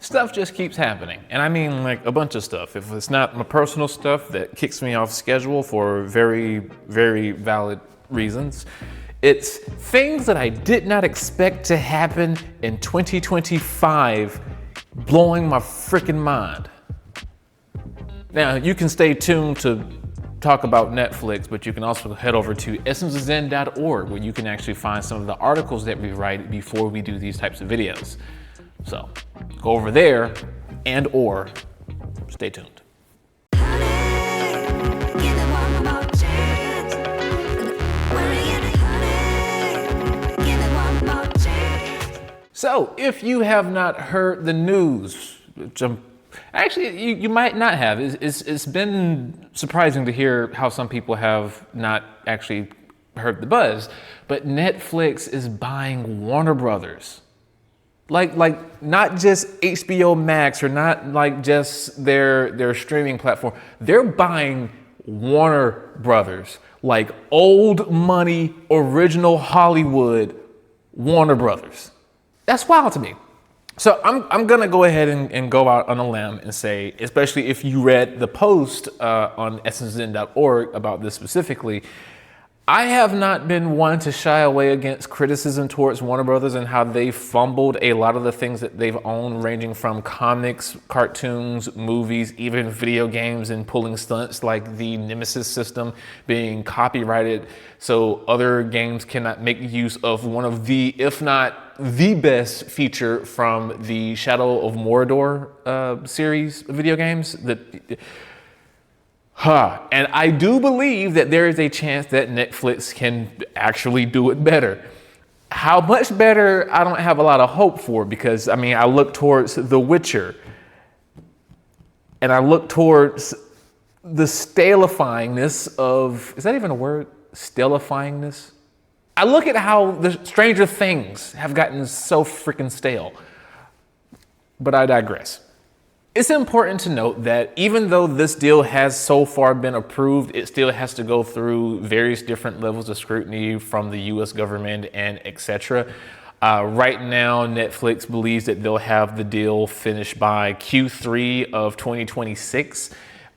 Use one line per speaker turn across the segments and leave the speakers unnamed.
stuff just keeps happening. And I mean like a bunch of stuff. If it's not my personal stuff that kicks me off schedule for very, very valid reasons, it's things that I did not expect to happen in 2025 blowing my freaking mind. Now, you can stay tuned to talk about Netflix, but you can also head over to essenceofzen.org where you can actually find some of the articles that we write before we do these types of videos. So go over there or stay tuned. So if you have not heard the news, which actually you might not have, it's been surprising to hear how some people have not actually heard the buzz, but Netflix is buying Warner Brothers. Like not just HBO Max or not like just their streaming platform. They're buying Warner Brothers, like old money, original Hollywood Warner Brothers. That's wild to me. So I'm gonna go ahead and go out on a limb and say, especially if you read the post on essenceofzen.org about this specifically, I have not been one to shy away against criticism towards Warner Brothers and how they fumbled a lot of the things that they've owned, ranging from comics, cartoons, movies, even video games, and pulling stunts like the Nemesis system being copyrighted so other games cannot make use of one of the, if not the best feature from the Shadow of Mordor series of video games. And I do believe that there is a chance that Netflix can actually do it better. How much better, I don't have a lot of hope for, because I mean, I look towards The Witcher and I look towards the stalifyingness of, is that even a word? Stalifyingness? I look at how the Stranger Things have gotten so freaking stale, but I digress. It's important to note that even though this deal has so far been approved, it still has to go through various different levels of scrutiny from the US government and etc. Right now, Netflix believes that they'll have the deal finished by Q3 of 2026.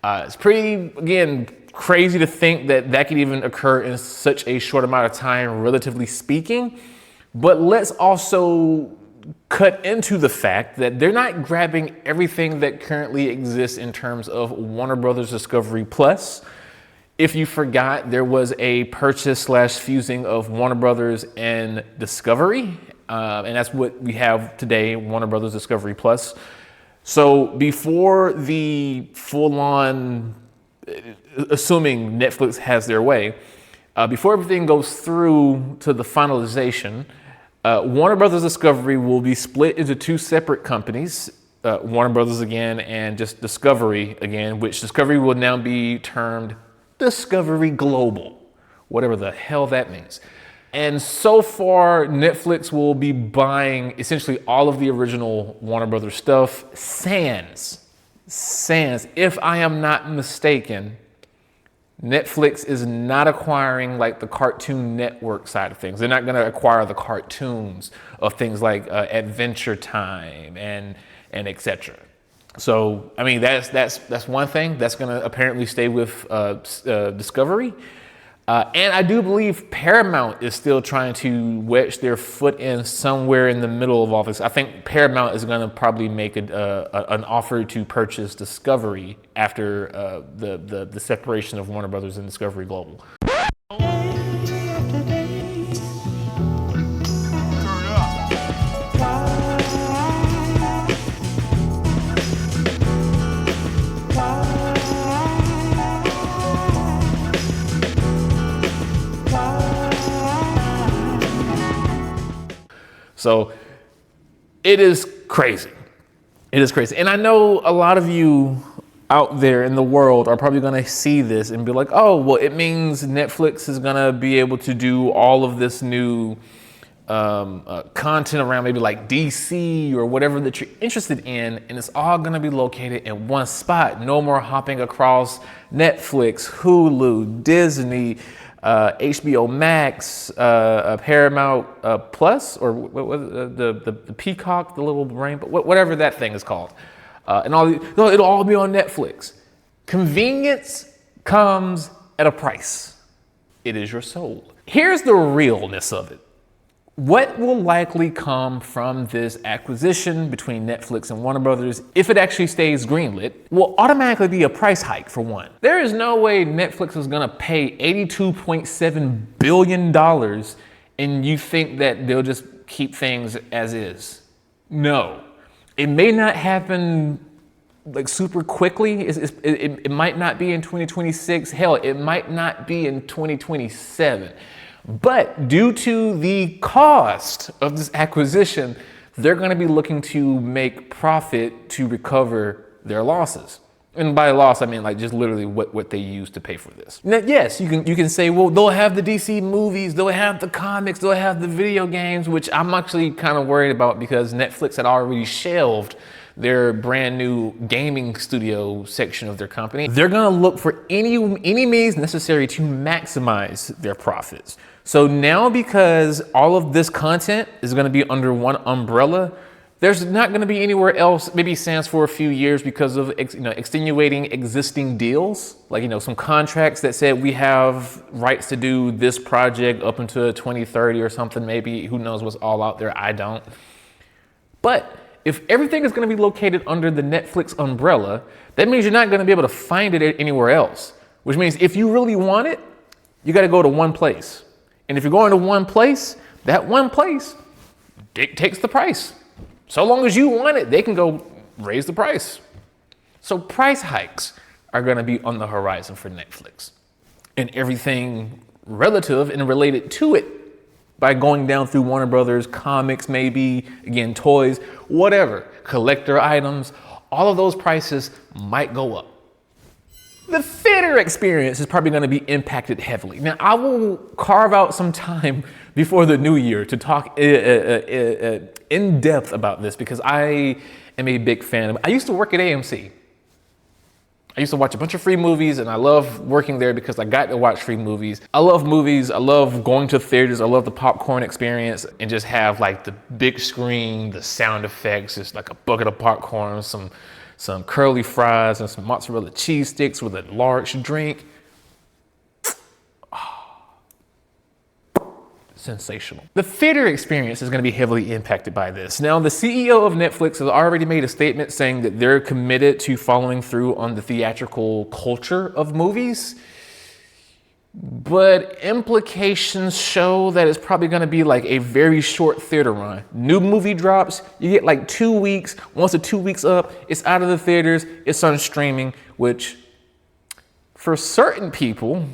It's pretty, again, crazy to think that that could even occur in such a short amount of time, relatively speaking. But let's also cut into the fact that they're not grabbing everything that currently exists in terms of Warner Brothers Discovery Plus. If you forgot, there was a purchase / fusing of Warner Brothers and Discovery, and that's what we have today, Warner Brothers Discovery Plus. So before the full-on, assuming Netflix has their way, before everything goes through to the finalization, Warner Brothers Discovery will be split into two separate companies, Warner Brothers again and just Discovery again, which Discovery will now be termed Discovery Global, whatever the hell that means. And so far, Netflix will be buying essentially all of the original Warner Brothers stuff, sans, if I am not mistaken, Netflix is not acquiring like the Cartoon Network side of things. They're not going to acquire the cartoons of things like Adventure Time and etc. So I mean that's one thing that's going to apparently stay with Discovery. And I do believe Paramount is still trying to wedge their foot in somewhere in the middle of all this. I think Paramount is going to probably make an offer to purchase Discovery after the separation of Warner Brothers and Discovery Global. So it is crazy. It is crazy. And I know a lot of you out there in the world are probably going to see this and be like, oh, well, it means Netflix is going to be able to do all of this new content around maybe like DC or whatever that you're interested in. And it's all going to be located in one spot. No more hopping across Netflix, Hulu, Disney, HBO Max, Paramount Plus, or the Peacock, the little rainbow, whatever that thing is called. And it'll all be on Netflix. Convenience comes at a price. It is your soul. Here's the realness of it. What will likely come from this acquisition between Netflix and Warner Brothers, if it actually stays greenlit, will automatically be a price hike for one. There is no way Netflix is gonna pay $82.7 billion and you think that they'll just keep things as is. No, it may not happen like super quickly. It might not be in 2026. Hell, it might not be in 2027. But due to the cost of this acquisition, they're going to be looking to make profit to recover their losses. And by loss, I mean like just literally what they use to pay for this. Now, yes, you can say, well, they'll have the DC movies, they'll have the comics, they'll have the video games, which I'm actually kind of worried about because Netflix had already shelved their brand new gaming studio section of their company. They're gonna look for any means necessary to maximize their profits. So now, because all of this content is gonna be under one umbrella, there's not gonna be anywhere else, maybe sans for a few years because of extenuating existing deals, like some contracts that said we have rights to do this project up until 2030 or something, maybe, who knows what's all out there, I don't. But if everything is going to be located under the Netflix umbrella, that means you're not going to be able to find it anywhere else, which means if you really want it, you got to go to one place. And if you're going to one place, that one place dictates the price. So long as you want it, they can go raise the price. So price hikes are going to be on the horizon for Netflix, and everything relative and related to it, by going down through Warner Brothers, comics maybe, again, toys, whatever, collector items, all of those prices might go up. The theater experience is probably going to be impacted heavily. Now, I will carve out some time before the new year to talk in depth about this because I am a big fan of it. I used to work at AMC. I used to watch a bunch of free movies, and I love working there because I got to watch free movies. I love movies. I love going to theaters. I love the popcorn experience and just have like the big screen, the sound effects, just like a bucket of popcorn, some curly fries, and some mozzarella cheese sticks with a large drink. Sensational. The theater experience is going to be heavily impacted by this. Now, the CEO of Netflix has already made a statement saying that they're committed to following through on the theatrical culture of movies, but implications show that it's probably going to be like a very short theater run. New movie drops, you get like 2 weeks. Once the 2 weeks up, it's out of the theaters, it's on streaming, which for certain people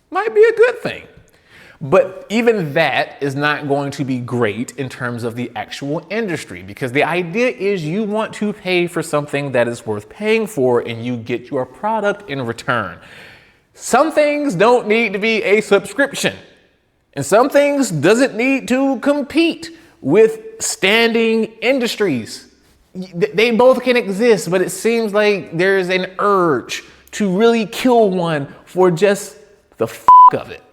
might be a good thing. But even that is not going to be great in terms of the actual industry, because the idea is you want to pay for something that is worth paying for and you get your product in return. Some things don't need to be a subscription, and some things doesn't need to compete with standing industries. They both can exist, but it seems like there's an urge to really kill one for just the of it.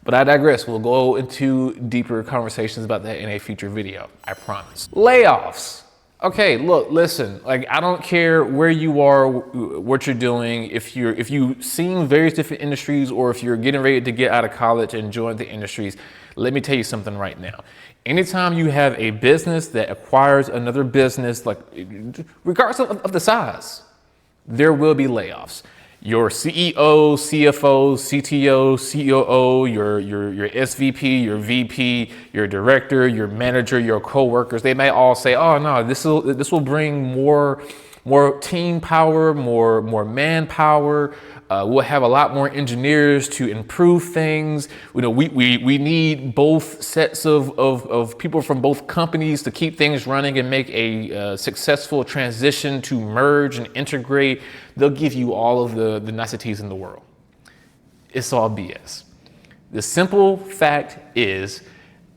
But I digress. We'll go into deeper conversations about that in a future video, I promise. Layoffs. Okay, look, listen, like I don't care where you are, what you're doing, if you've seen various different industries, or if you're getting ready to get out of college and join the industries, let me tell you something right now. Anytime you have a business that acquires another business, like regardless of the size, there will be layoffs. Your CEO, CFO, CTO, COO, your SVP, your VP, your director, your manager, your coworkers, they may all say, "Oh no, this will bring more team power, more manpower. We'll have a lot more engineers to improve things. We need both sets of people from both companies to keep things running and make a successful transition to merge and integrate." They'll give you all of the niceties in the world. It's all BS. The simple fact is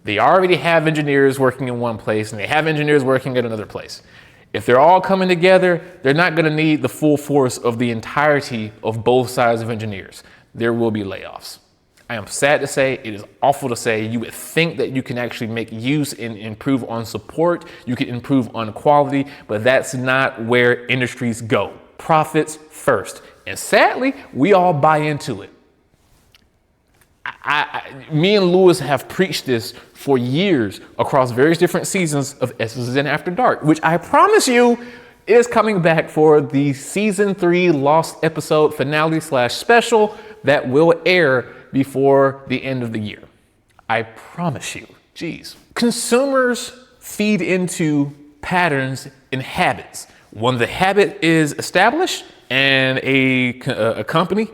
they already have engineers working in one place and they have engineers working at another place. If they're all coming together, they're not going to need the full force of the entirety of both sides of engineers. There will be layoffs. I am sad to say, it is awful to say, you would think that you can actually make use and improve on support, you can improve on quality, but that's not where industries go. Profits first. And sadly, we all buy into it. Me and Lewis have preached this for years across various different seasons of SSN After Dark, which I promise you is coming back for the season 3 Lost episode finale / special that will air before the end of the year. I promise you. Jeez. Consumers feed into patterns and habits. When the habit is established and a company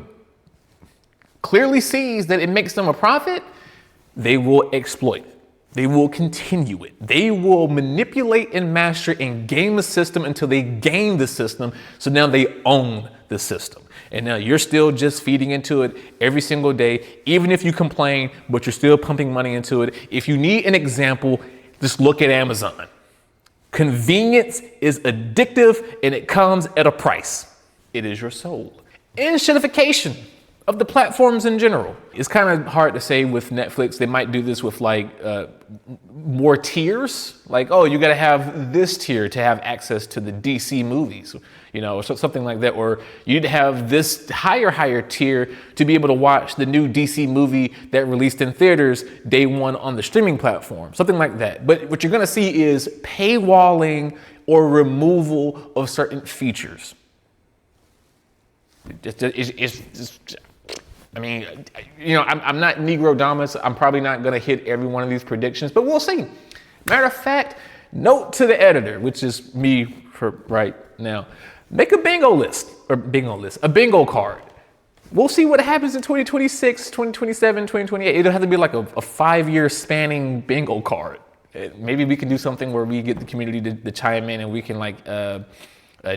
clearly sees that it makes them a profit, they will exploit it. They will continue it. They will manipulate and master and game the system until they game the system. So now they own the system. And now you're still just feeding into it every single day, even if you complain, but you're still pumping money into it. If you need an example, just look at Amazon. Convenience is addictive and it comes at a price. It is your soul. Enshitification of the platforms in general. It's kind of hard to say with Netflix. They might do this with like more tiers. Like, oh, you got to have this tier to have access to the DC movies, you know, or something like that. Or you need to have this higher tier to be able to watch the new DC movie that released in theaters day one on the streaming platform, something like that. But what you're going to see is paywalling or removal of certain features. I mean, you know, I'm not Negro Damas. I'm probably not going to hit every one of these predictions, but we'll see. Matter of fact, note to the editor, which is me for right now, make a a bingo card. We'll see what happens in 2026, 2027, 2028. It'll have to be like a 5-year spanning bingo card. Maybe we can do something where we get the community to chime in and we can like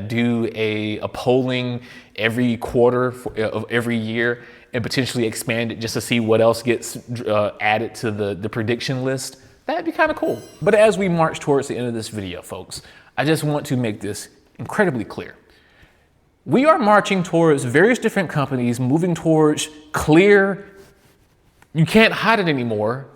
do a polling every quarter of every year and potentially expand it just to see what else gets added to the prediction list. That'd be kind of cool. But as we march towards the end of this video, folks, I just want to make this incredibly clear. We are marching towards various different companies moving towards clear, you can't hide it anymore,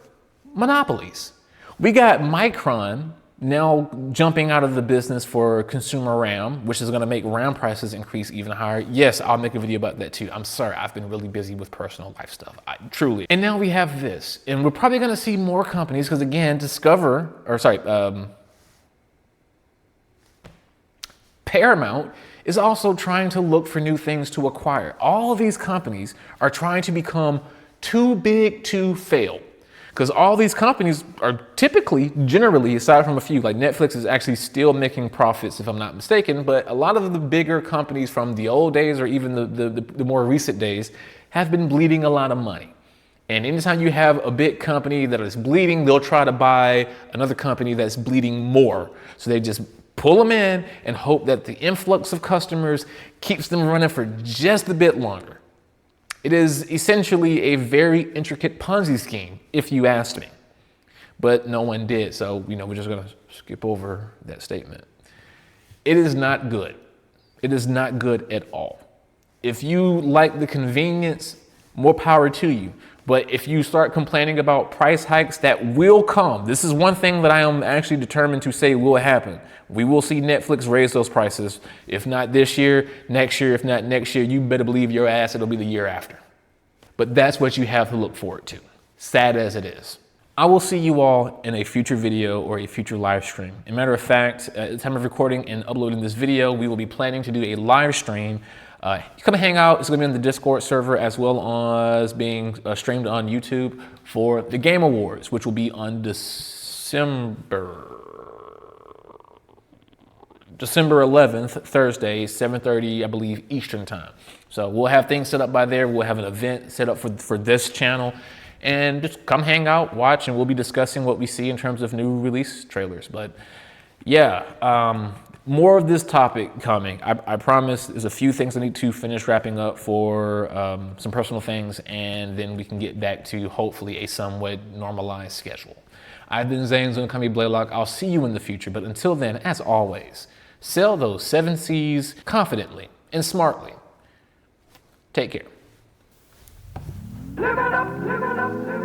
monopolies. We got Micron now jumping out of the business for consumer RAM, which is going to make RAM prices increase even higher. Yes, I'll make a video about that too. I'm sorry, I've been really busy with personal life stuff, truly. And now we have this, and we're probably going to see more companies because again, Paramount is also trying to look for new things to acquire. All of these companies are trying to become too big to fail. Because all these companies are typically, generally, aside from a few, like Netflix is actually still making profits, if I'm not mistaken, but a lot of the bigger companies from the old days or even the more recent days have been bleeding a lot of money. And anytime you have a big company that is bleeding, they'll try to buy another company that's bleeding more. So they just pull them in and hope that the influx of customers keeps them running for just a bit longer. It is essentially a very intricate Ponzi scheme, if you asked me, but no one did. So, you know, we're just going to skip over that statement. It is not good. It is not good at all. If you like the convenience, more power to you. But if you start complaining about price hikes that will come, this is one thing that I am actually determined to say will happen. We will see Netflix raise those prices. If not this year, next year. If not next year, you better believe your ass it'll be the year after. But that's what you have to look forward to, sad as it is. I will see you all in a future video or a future live stream. As a matter of fact, at the time of recording and uploading this video, we will be planning to do a live stream. Come and hang out. It's going to be on the Discord server as well as being streamed on YouTube for the Game Awards, which will be on December 11th, Thursday, 7:30, I believe, Eastern time. So we'll have things set up by there. We'll have an event set up for this channel. And just come hang out, watch, and we'll be discussing what we see in terms of new release trailers. But yeah, more of this topic coming. I promise there's a few things I need to finish wrapping up for some personal things, and then we can get back to hopefully a somewhat normalized schedule. I've been Zane Zonkami Blaylock. I'll see you in the future, but until then, as always, Sell those 7 C's confidently and smartly. Take care.
Live it up, live it up, live it up.